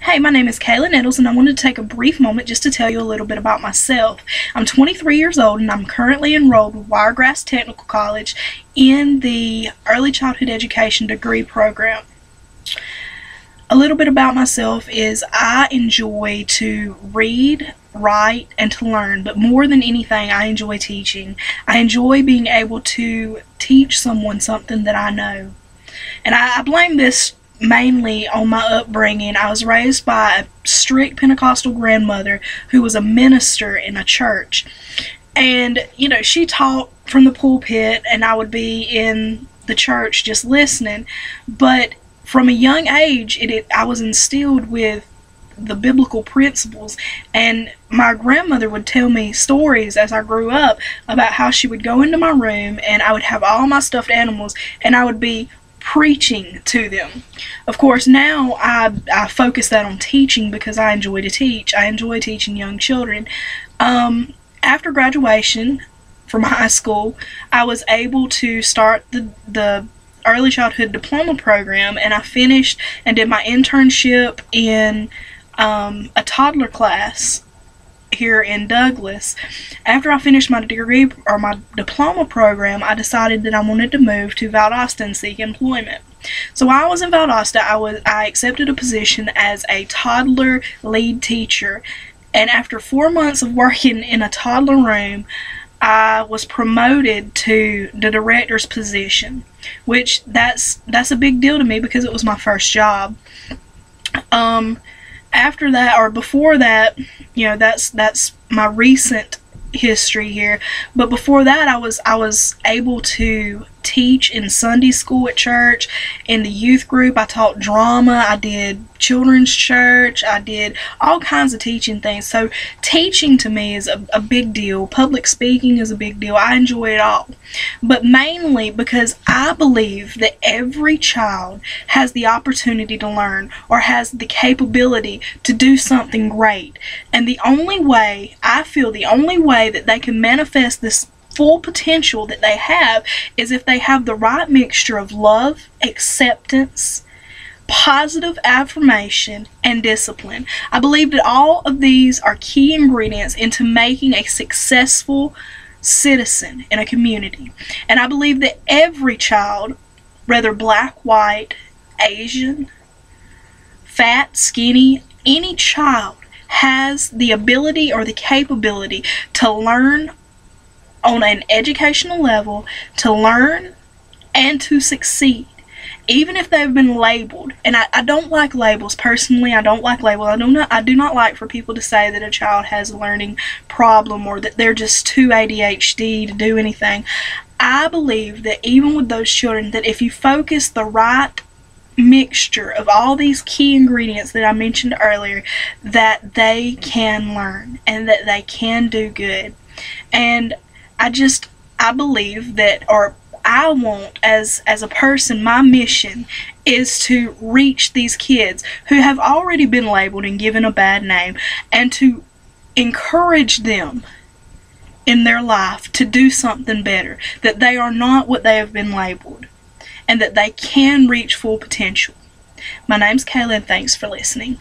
Hey, my name is Kayla Nettles, and I wanted to take a brief moment just to tell you a little bit about myself. I'm 23 years old, and I'm currently enrolled with Wiregrass Technical College in the Early Childhood Education degree program. A little bit about myself is I enjoy to read, write, and to learn, but more than anything, I enjoy teaching. I enjoy being able to teach someone something that I know. And I blame this mainly on my upbringing. I was raised by a strict Pentecostal grandmother who was a minister in a church. And, she taught from the pulpit, and I would be in the church just listening. But from a young age, I was instilled with the biblical principles, and my grandmother would tell me stories as I grew up about how she would go into my room and I would have all my stuffed animals and I would be preaching to them. Of course, now I focus that on teaching because I enjoy to teach. I enjoy teaching young children. After graduation from high school, I was able to start the Early Childhood Diploma program, and I finished and did my internship in a toddler class here in Douglas. After I finished my degree or my diploma program, I decided that I wanted to move to Valdosta and seek employment. So while I was in Valdosta, I accepted a position as a toddler lead teacher, and after 4 months of working in a toddler room, I was promoted to the director's position, which that's a big deal to me because it was my first job. After that, or before that, that's my recent history here. But before that, I was able to teach in Sunday school at church, in the youth group. I taught drama, I did children's church, I did all kinds of teaching things. So teaching to me is a big deal. Public speaking is a big deal. I enjoy it all. But mainly because I believe that every child has the opportunity to learn or has the capability to do something great. And I feel the only way that they can manifest this full potential that they have is if they have the right mixture of love, acceptance, positive affirmation, and discipline. I believe that all of these are key ingredients into making a successful citizen in a community. And I believe that every child, whether black, white, Asian, fat, skinny, any child has the ability or the capability to learn on an educational level, to learn and to succeed, even if they've been labeled. And I don't like labels. Personally, I don't like labels. I do not like for people to say that a child has a learning problem or that they're just too ADHD to do anything. I believe that even with those children, that if you focus the right mixture of all these key ingredients that I mentioned earlier, that they can learn and that they can do good. And I believe that, or I want as a person, my mission is to reach these kids who have already been labeled and given a bad name, and to encourage them in their life to do something better, that they are not what they have been labeled, and that they can reach full potential. My name's Kayla, and thanks for listening.